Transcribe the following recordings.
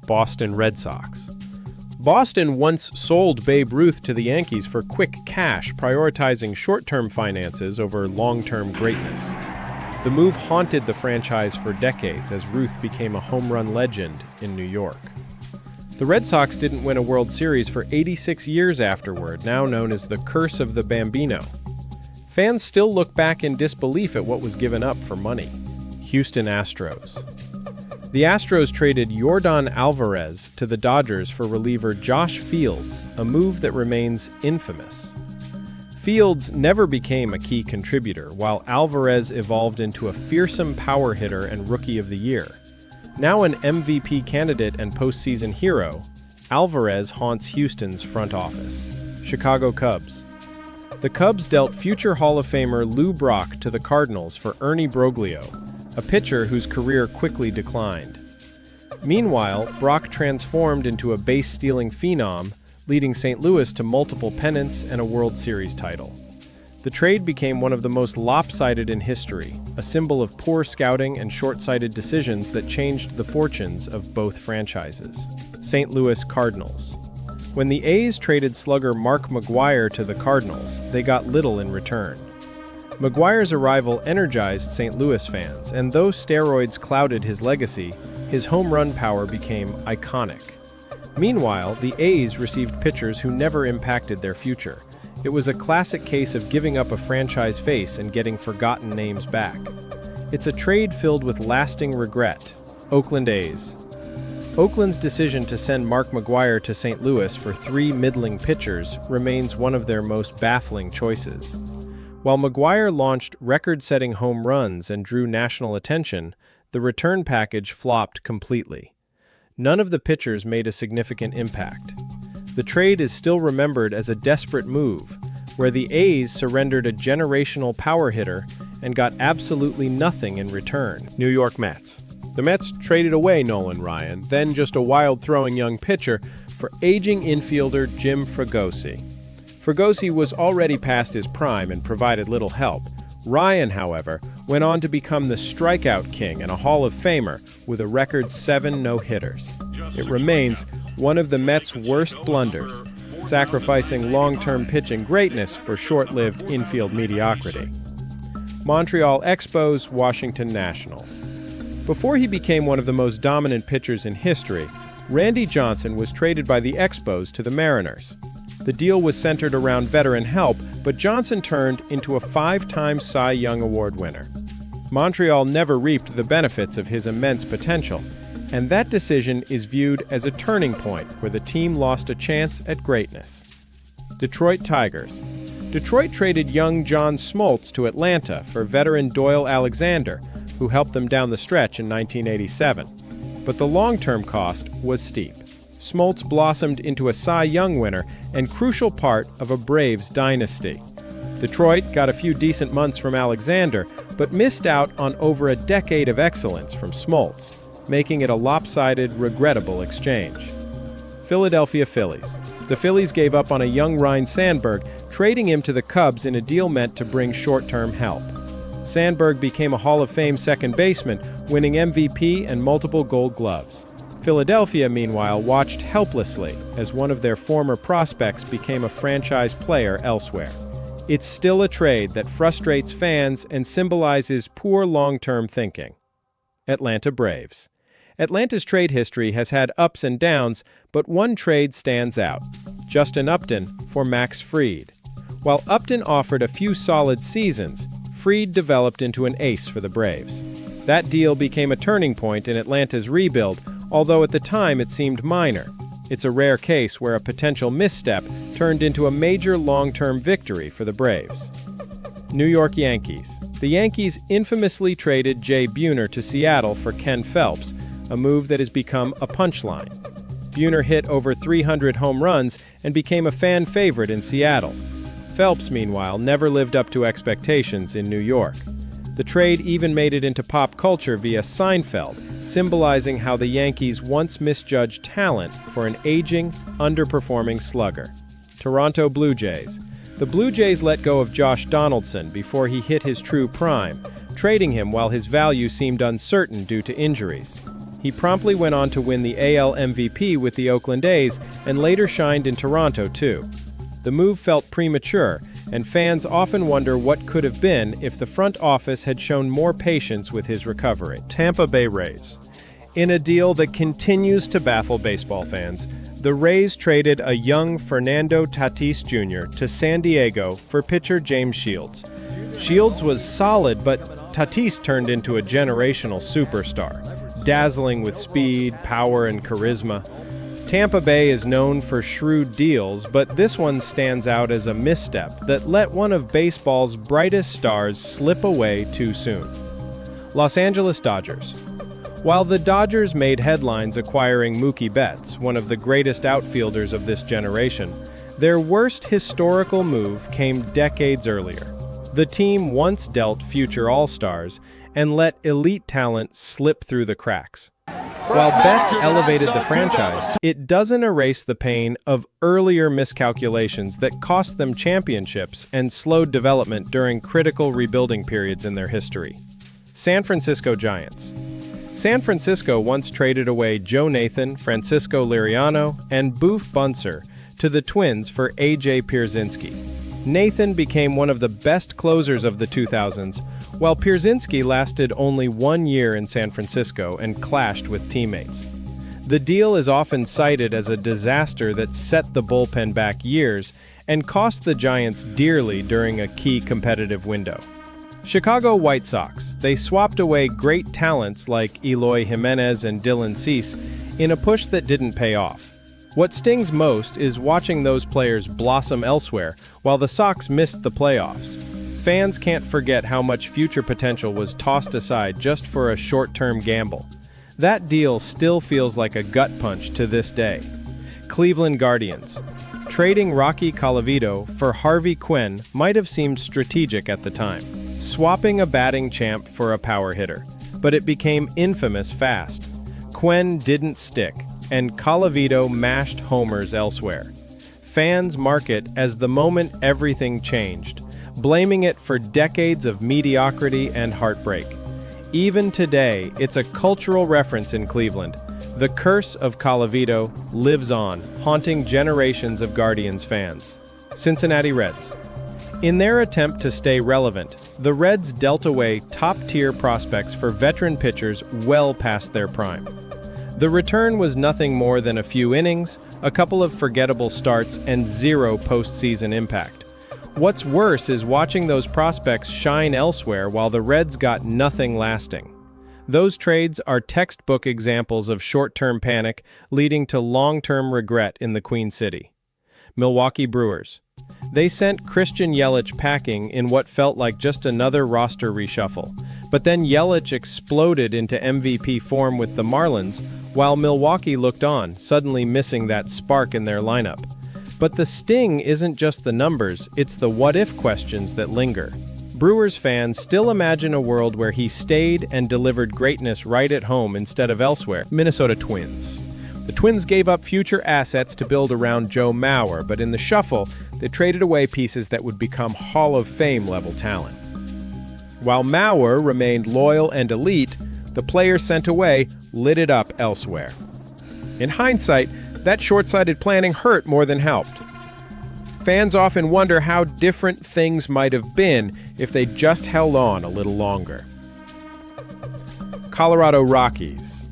Boston Red Sox. Boston once sold Babe Ruth to the Yankees for quick cash, prioritizing short-term finances over long-term greatness. The move haunted the franchise for decades as Ruth became a home run legend in New York. The Red Sox didn't win a World Series for 86 years afterward, now known as the Curse of the Bambino. Fans still look back in disbelief at what was given up for money. Houston Astros. The Astros traded Yordan Alvarez to the Dodgers for reliever Josh Fields, a move that remains infamous. Fields never became a key contributor, while Alvarez evolved into a fearsome power hitter and Rookie of the Year. Now an MVP candidate and postseason hero, Alvarez haunts Houston's front office. Chicago Cubs. The Cubs dealt future Hall of Famer Lou Brock to the Cardinals for Ernie Broglio, a pitcher whose career quickly declined. Meanwhile, Brock transformed into a base-stealing phenom, leading St. Louis to multiple pennants and a World Series title. The trade became one of the most lopsided in history, a symbol of poor scouting and short-sighted decisions that changed the fortunes of both franchises. St. Louis Cardinals. When the A's traded slugger Mark McGwire to the Cardinals, they got little in return. McGwire's arrival energized St. Louis fans, and though steroids clouded his legacy, his home run power became iconic. Meanwhile, the A's received pitchers who never impacted their future. It was a classic case of giving up a franchise face and getting forgotten names back. It's a trade filled with lasting regret. Oakland A's. Oakland's decision to send Mark McGwire to St. Louis for 3 middling pitchers remains one of their most baffling choices. While McGwire launched record-setting home runs and drew national attention, the return package flopped completely. None of the pitchers made a significant impact. The trade is still remembered as a desperate move, where the A's surrendered a generational power hitter and got absolutely nothing in return. New York Mets. The Mets traded away Nolan Ryan, then just a wild-throwing young pitcher, for aging infielder Jim Fregosi. Fregosi was already past his prime and provided little help. Ryan, however, went on to become the strikeout king and a Hall of Famer with a record 7 no-hitters. It remains one of the Mets' worst blunders, sacrificing long-term pitching greatness for short-lived infield mediocrity. Montreal Expos, Washington Nationals. Before he became one of the most dominant pitchers in history, Randy Johnson was traded by the Expos to the Mariners. The deal was centered around veteran help, but Johnson turned into a 5-time Cy Young Award winner. Montreal never reaped the benefits of his immense potential, and that decision is viewed as a turning point where the team lost a chance at greatness. Detroit Tigers. Detroit traded young John Smoltz to Atlanta for veteran Doyle Alexander, who helped them down the stretch in 1987. But the long-term cost was steep. Smoltz blossomed into a Cy Young winner and crucial part of a Braves dynasty. Detroit got a few decent months from Alexander, but missed out on over a decade of excellence from Smoltz, making it a lopsided, regrettable exchange. Philadelphia Phillies. The Phillies gave up on a young Ryne Sandberg, trading him to the Cubs in a deal meant to bring short-term help. Sandberg became a Hall of Fame second baseman, winning MVP and multiple Gold Gloves. Philadelphia, meanwhile, watched helplessly as one of their former prospects became a franchise player elsewhere. It's still a trade that frustrates fans and symbolizes poor long-term thinking. Atlanta Braves. Atlanta's trade history has had ups and downs, but one trade stands out: Justin Upton for Max Fried. While Upton offered a few solid seasons, Fried developed into an ace for the Braves. That deal became a turning point in Atlanta's rebuild, although at the time it seemed minor. It's a rare case where a potential misstep turned into a major long-term victory for the Braves. New York Yankees. The Yankees infamously traded Jay Buhner to Seattle for Ken Phelps, a move that has become a punchline. Buhner hit over 300 home runs and became a fan favorite in Seattle. Phelps, meanwhile, never lived up to expectations in New York. The trade even made it into pop culture via Seinfeld, symbolizing how the Yankees once misjudged talent for an aging, underperforming slugger. Toronto Blue Jays. The Blue Jays let go of Josh Donaldson before he hit his true prime, trading him while his value seemed uncertain due to injuries. He promptly went on to win the AL MVP with the Oakland A's and later shined in Toronto, too. The move felt premature, and fans often wonder what could have been if the front office had shown more patience with his recovery. Tampa Bay Rays. In a deal that continues to baffle baseball fans, the Rays traded a young Fernando Tatis Jr. to San Diego for pitcher James Shields. Shields was solid, but Tatis turned into a generational superstar, dazzling with speed, power, and charisma. Tampa Bay is known for shrewd deals, but this one stands out as a misstep that let one of baseball's brightest stars slip away too soon. Los Angeles Dodgers. While the Dodgers made headlines acquiring Mookie Betts, one of the greatest outfielders of this generation, their worst historical move came decades earlier. The team once dealt future All-Stars and let elite talent slip through the cracks. While Betts elevated the franchise, it doesn't erase the pain of earlier miscalculations that cost them championships and slowed development during critical rebuilding periods in their history. San Francisco Giants. San Francisco once traded away Joe Nathan, Francisco Liriano, and Boof Buncer to the Twins for A.J. Pierzynski. Nathan became one of the best closers of the 2000s, while Pierzynski lasted only 1 year in San Francisco and clashed with teammates. The deal is often cited as a disaster that set the bullpen back years and cost the Giants dearly during a key competitive window. Chicago White Sox. They swapped away great talents like Eloy Jimenez and Dylan Cease in a push that didn't pay off. What stings most is watching those players blossom elsewhere while the Sox missed the playoffs. Fans can't forget how much future potential was tossed aside just for a short-term gamble. That deal still feels like a gut punch to this day. Cleveland Guardians. Trading Rocky Colavito for Harvey Quinn might have seemed strategic at the time, swapping a batting champ for a power hitter, but it became infamous fast. Quinn didn't stick, and Colavito mashed homers elsewhere. Fans mark it as the moment everything changed, blaming it for decades of mediocrity and heartbreak. Even today, it's a cultural reference in Cleveland. The curse of Colavito lives on, haunting generations of Guardians fans. Cincinnati Reds. In their attempt to stay relevant, the Reds dealt away top-tier prospects for veteran pitchers well past their prime. The return was nothing more than a few innings, a couple of forgettable starts, and zero postseason impact. What's worse is watching those prospects shine elsewhere while the Reds got nothing lasting. Those trades are textbook examples of short-term panic leading to long-term regret in the Queen City. Milwaukee Brewers. They sent Christian Yelich packing in what felt like just another roster reshuffle, but then Yelich exploded into MVP form with the Marlins, while Milwaukee looked on, suddenly missing that spark in their lineup. But the sting isn't just the numbers, it's the what-if questions that linger. Brewers fans still imagine a world where he stayed and delivered greatness right at home instead of elsewhere. Minnesota Twins. The Twins gave up future assets to build around Joe Mauer, but in the shuffle, they traded away pieces that would become Hall of Fame level talent. While Mauer remained loyal and elite, the players sent away lit it up elsewhere. In hindsight, that short-sighted planning hurt more than helped. Fans often wonder how different things might have been if they just held on a little longer. Colorado Rockies.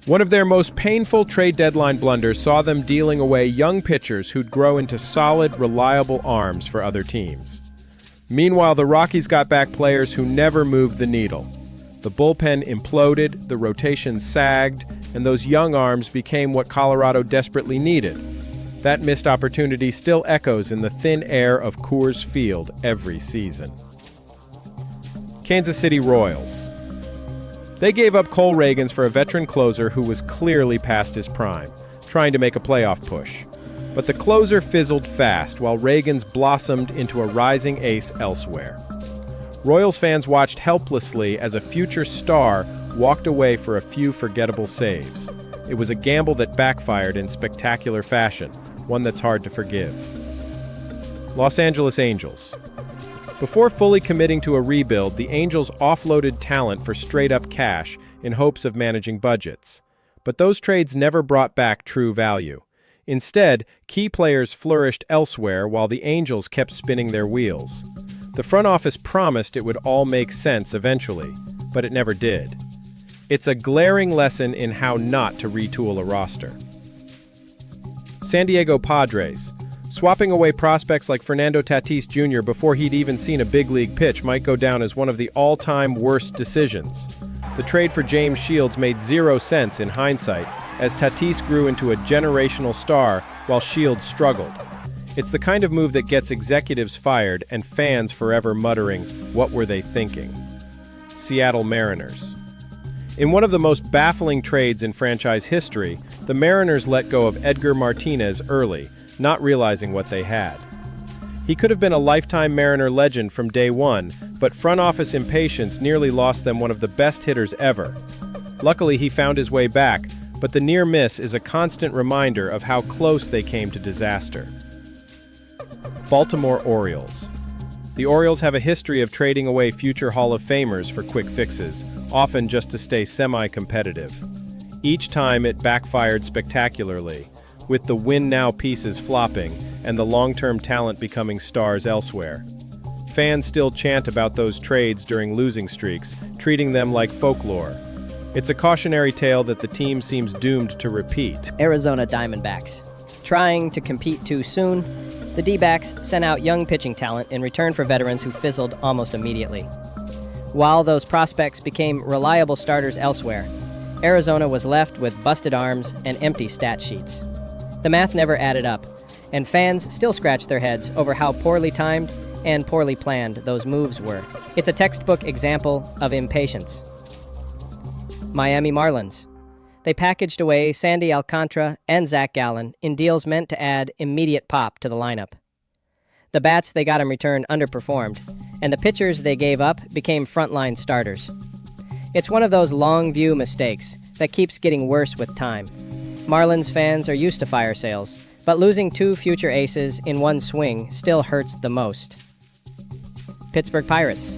One of their most painful trade deadline blunders saw them dealing away young pitchers who'd grow into solid, reliable arms for other teams. Meanwhile, the Rockies got back players who never moved the needle. The bullpen imploded, the rotation sagged, and those young arms became what Colorado desperately needed. That missed opportunity still echoes in the thin air of Coors Field every season. Kansas City Royals. They gave up Cole Ragans for a veteran closer who was clearly past his prime, trying to make a playoff push. But the closer fizzled fast while Ragans blossomed into a rising ace elsewhere. Royals fans watched helplessly as a future star walked away for a few forgettable saves. It was a gamble that backfired in spectacular fashion, one that's hard to forgive. Los Angeles Angels. Before fully committing to a rebuild, the Angels offloaded talent for straight-up cash, in hopes of managing budgets. But those trades never brought back true value. Instead, key players flourished elsewhere while the Angels kept spinning their wheels. The front office promised it would all make sense eventually, but it never did. It's a glaring lesson in how not to retool a roster. San Diego Padres. Swapping away prospects like Fernando Tatis Jr. before he'd even seen a big league pitch might go down as one of the all-time worst decisions. The trade for James Shields made zero sense in hindsight, as Tatis grew into a generational star while Shields struggled. It's the kind of move that gets executives fired and fans forever muttering, "What were they thinking?" Seattle Mariners. In one of the most baffling trades in franchise history, the Mariners let go of Edgar Martinez early, not realizing what they had. He could have been a lifetime Mariner legend from day one, but front office impatience nearly lost them one of the best hitters ever. Luckily, he found his way back, but the near miss is a constant reminder of how close they came to disaster. Baltimore Orioles. The Orioles have a history of trading away future Hall of Famers for quick fixes, often just to stay semi-competitive. Each time it backfired spectacularly, with the win-now pieces flopping and the long-term talent becoming stars elsewhere. Fans still chant about those trades during losing streaks, treating them like folklore. It's a cautionary tale that the team seems doomed to repeat. Arizona Diamondbacks. Trying to compete too soon, the D-backs sent out young pitching talent in return for veterans who fizzled almost immediately. While those prospects became reliable starters elsewhere, Arizona was left with busted arms and empty stat sheets. The math never added up, and fans still scratch their heads over how poorly timed and poorly planned those moves were. It's a textbook example of impatience. Miami Marlins. They packaged away Sandy Alcantara and Zach Gallen in deals meant to add immediate pop to the lineup. The bats they got in return underperformed, and the pitchers they gave up became frontline starters. It's one of those long view mistakes that keeps getting worse with time. Marlins fans are used to fire sales, but losing two future aces in one swing still hurts the most. Pittsburgh Pirates.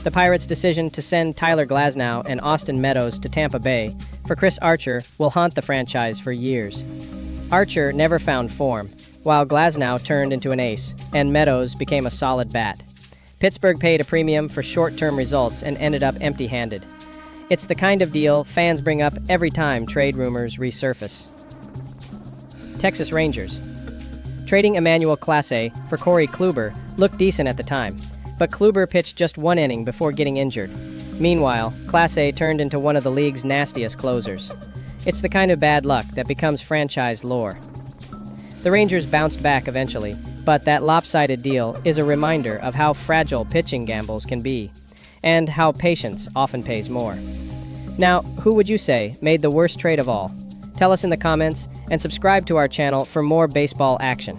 The Pirates' decision to send Tyler Glasnow and Austin Meadows to Tampa Bay for Chris Archer will haunt the franchise for years. Archer never found form, while Glasnow turned into an ace, and Meadows became a solid bat. Pittsburgh paid a premium for short-term results and ended up empty-handed. It's the kind of deal fans bring up every time trade rumors resurface. Texas Rangers. Trading Emmanuel Clase for Corey Kluber looked decent at the time, but Kluber pitched just one inning before getting injured. Meanwhile, Clase turned into one of the league's nastiest closers. It's the kind of bad luck that becomes franchise lore. The Rangers bounced back eventually, but that lopsided deal is a reminder of how fragile pitching gambles can be, and how patience often pays more. Now, who would you say made the worst trade of all? Tell us in the comments, and subscribe to our channel for more baseball action.